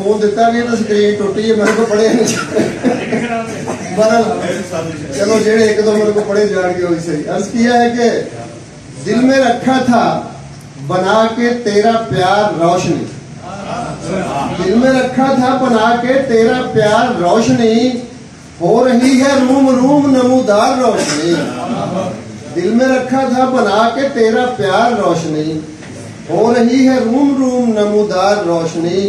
Phone دیتا بھی تو سکرین ٹوٹی ہے، میرے کو پڑھے چلو جیڑے ایک دو میرے کو پڑھے جان کے وہی صحیح. عرض کیا ہے کہ دل میں رکھا تھا بنا کے تیرا پیار روشنی، دل میں رکھا تھا بنا کے تیرا پیار روشنی، ہو رہی ہے روم روم نمودار روشنی. دل میں رکھا تھا بنا کے تیرا پیار روشنی، ہو رہی ہے روم روم نمودار روشنی.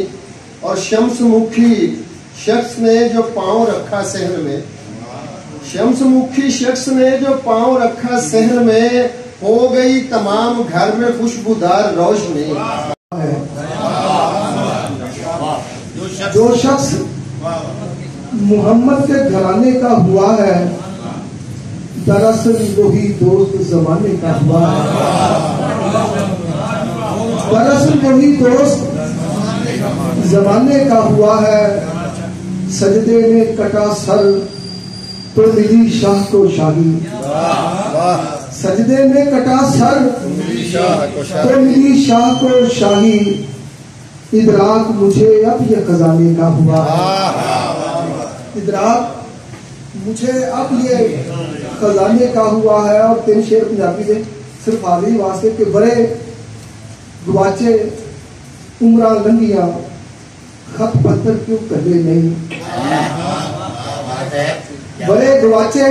اور شمس مکھی شخص نے جو پاؤں رکھا صحن میں، شمس مکھی شخص نے جو پاؤں رکھا صحن میں، ہو گئی تمام گھر میں خوشبودار روشنی. جو شخص محمد کے گھرانے کا ہوا ہے، دراصل وہی دوست زمانے کا ہوا ہے. دراصل وہی دوست زمانے کا ہوا ہے. سجدے میں کٹا سر تو ملی شاہ کو شاہی، سجدے میں کٹا سر تو ملی شاہ کو شاہی. ادراک مجھے اب یہ خزانے کا ہوا ہے، ادراک مجھے اب یہ خزانے کا ہوا ہے. اور 3 شعر پنجابی سے صرف حاضری واسطے کہ بڑے گواچے عمرہ لنگیاں، خط پتر کیوں کلے نہیں. بڑے گواچے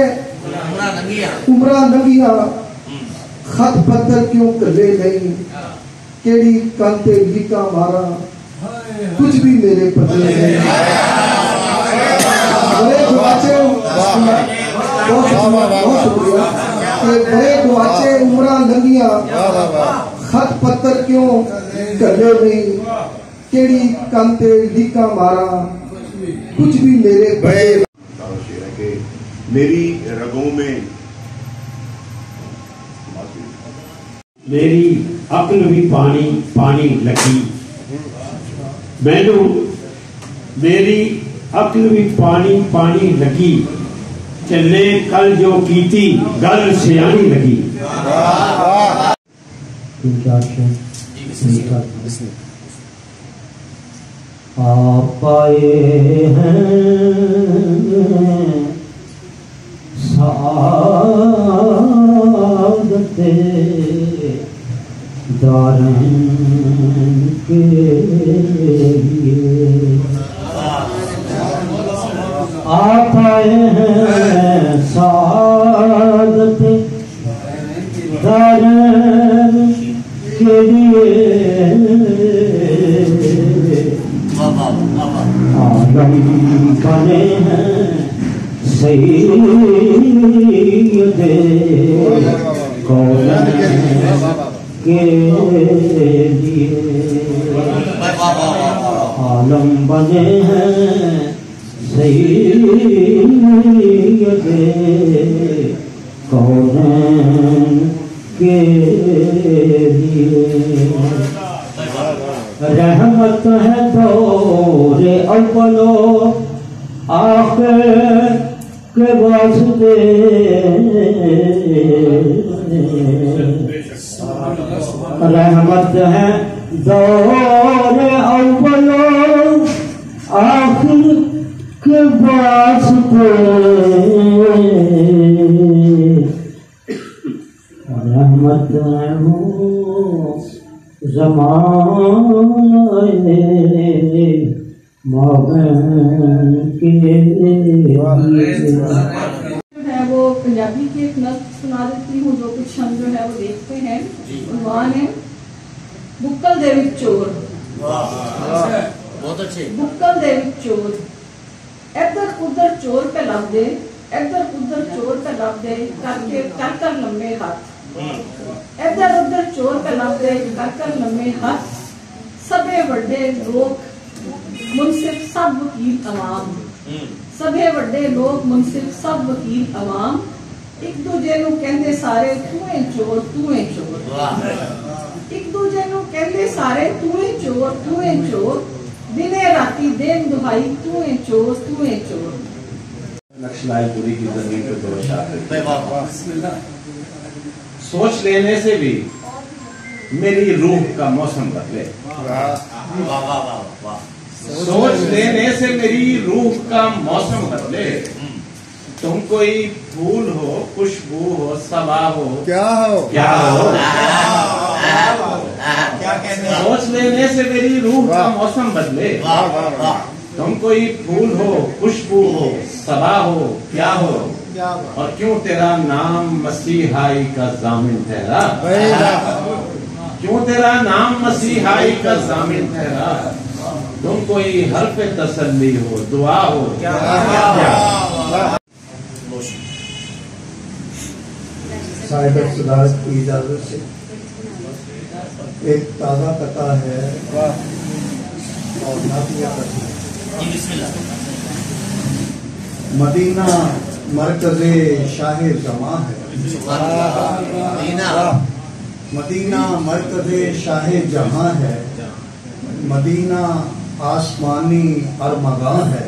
عمرہ لنگیاں، خط پتر کیوں کلے نہیں. کیڑی کانتے لکا مارا کچھ بھی میرے پتے نہیں. بڑے گواچے، بہت شکریہ. بڑے گواچے عمرہ لنگیاں، خط پتر کیوں کلے نہیں. کیڑی کانتے لکا مارا کچھ بھی میرے پتے. میری رگوں میں میری عقل بھی پانی پانی لگی، مینوں میری عقل بھی پانی پانی لگی. چلے کل جو کیتی گل سیانی لگی. آپ آئے ہیں سعادت دارین کے لیے، آپ آئے ہیں سعادت دارین کے لیے. عالم بنے ہیں سید کونین کے لیے، عالم بنے ہیں سید کونین کے لیے. رحمت ہے دور اول و آخر کے واسطے، رحمت ہے دور اول و آخر کے واسطے. رحمت ہے زمانے ہے وہ پنجابی کی ایک نظم سنا دیتی ہوں جو کچھ ہم جو ہے وہ دیکھتے ہیں. عنوان ہے بکل دے وچ چور. بہت اچھے. بکل دے وچ چور، ادھر ادھر چور پہ لگ دے، ادھر ادھر چور پہ لگ دے کر کر لمبے ہاتھ. ادھر ادھر چور پہ لگ دے کر لمبے ہاتھ. سبے وڈے لوگ منصف سب وکیل عوام، سبے وڈے لوگ منصف سب وکیل عوام. ایک دوجے نو کہندے سارے تو اے چور تو اے چور. ایک دوجے نو کہندے سارے تو اے چور تو اے چور. دنے راتی دین دہائی تو اے چور تو اے چور. نقش لائے پوری کی زمین پہ دو شاعر. سوچ لینے سے بھی میری روح کا موسم بدلے. सोच लेने से मेरी रूह का मौसम बदले। तुम कोई फूल हो, खुशबू हो, सबा हो, क्या हो सोच लेने से मेरी रूह का मौसम बदले। तुम कोई फूल हो, खुशबू हो, सबा हो, क्या हो, और क्यों तेरा नाम मसीहाई का जामिन ठहरा। क्यों तेरा नाम मसीहाई का जामिन ठहरा। तुम कोई हर्फ तसल्ली हो, दुआ हो, क्या साहिब सदारत की इजाजत से एक ताज़ा कथा है और नातिया कथा। मदीना मरकज़े शाहे जमा है। मदीना मरकज़े शाहे जहां है। मदीना आसमानी अरमगां है।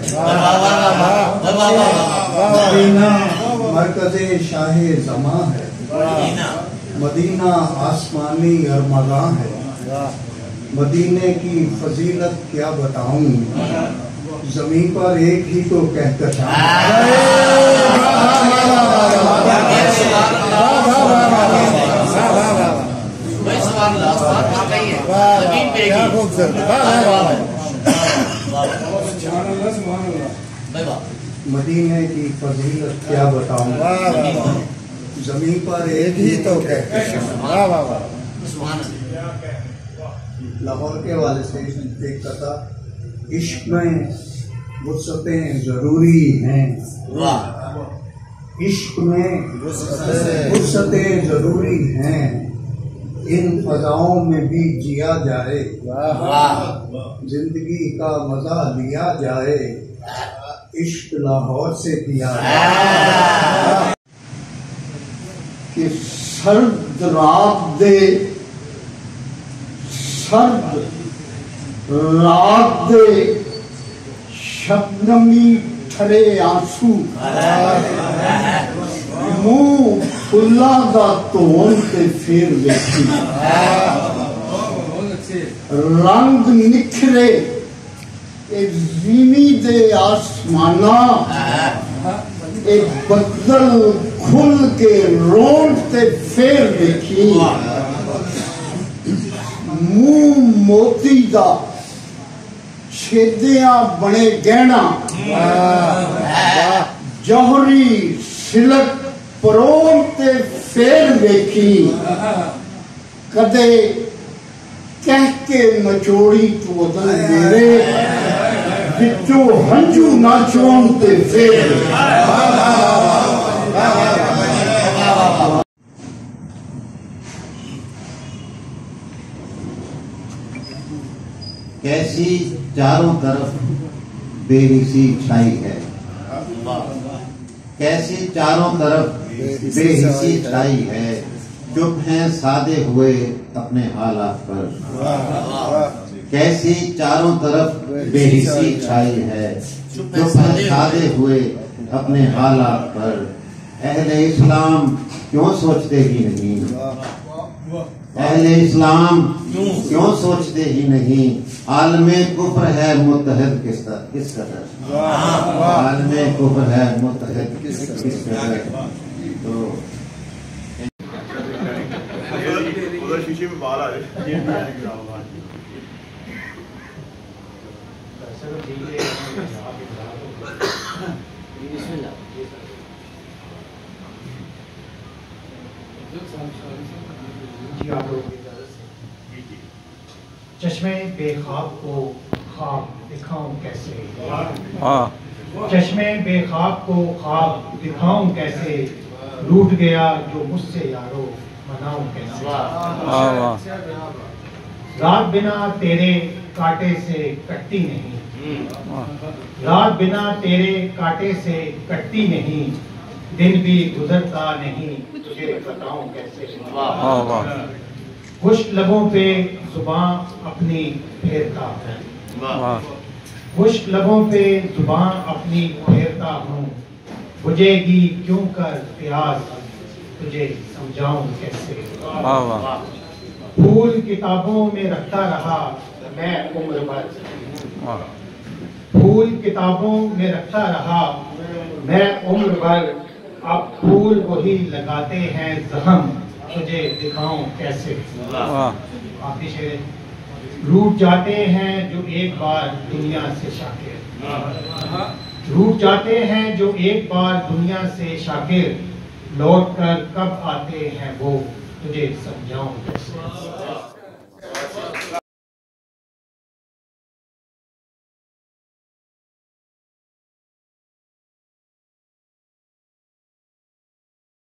मदीना मरकज़े शाहे जमा है। मदीना आसमानी अरमगां है। मदीने की फजीलत क्या बताऊं, जमीन पर एक ही तो कहकशां। मदीने की फजीलत क्या बताऊं, जमीन पर एक ही तो कहकशां। लाहौर के वाले से एक कथा, इश्क में वुसअतें जरूरी हैं। इश्क में वुसअतें जरूरी हैं। इन फजाओं में भी जिया जाए, जिंदगी का मजा लिया जाए। इश्क लाहौर से किया कि सर्द रात दे शबनमी ठरे आंसू मुंह फुल्ला दा धोन ते फिर वेखी। रंग निखरे ज़ीनी दे आसमाना, एक बदल खुल के रोड ते फिर वेखी। मुंह मोती दा छेदिया बने गहना, जौहरी सिलक परोन ते फेर वेखी। कदे कह के नचोड़ी तू उदल मेरे, विचों हंजू नाचोन ते फेर। कैसी चारों तरफ बेहिसी छाई है। कैसी चारों तरफ बेहिसी छाई है। चुप हैं सादे हुए अपने हालात पर। कैसी चारों तरफ बेहिसी छाई है। चुप हैं सादे हुए अपने हालात पर। अहले इस्लाम क्यों सोचते ही नहीं। अहले इस्लाम क्यों सोचते ही नहीं। आलमे कुफ्र है मुत्तहद किस कदर। आलमे कुफ्र है मुत्तहद किस कदर। तो शीशे में बाल आ रहे। चश्मे बेखाब को ख्वाब दिखाऊं कैसे। चश्मे बेखाब को ख्वाब दिखाऊं कैसे। रूठ गया जो मुझसे यारो मनाऊं कैसे। रात बिना तेरे कांटे से कटती नहीं। रात बिना तेरे कांटे से कटती नहीं। दिन भी गुजरता नहीं तुझे बताऊं कैसे। खुश्क लबों पे जुबान अपनी फेरता हूँ। खुश्क लबों पे जुबान अपनी फेरता हूँ। बुझेगी क्यों कर प्यास तुझे समझाऊं कैसे। फूल किताबों में रखता रहा मैं उम्र भर। भूल किताबों में रखता रहा मैं उम्र भर, अब फूल वही लगाते हैं जहम, तुझे दिखाऊं कैसे। आखिरी शेर, रूठ जाते हैं जो एक बार दुनिया से शाकिर, रूठ जाते हैं जो एक बार दुनिया से शाकिर, लौट कर कब आते हैं वो, तुझे समझाऊं कैसे।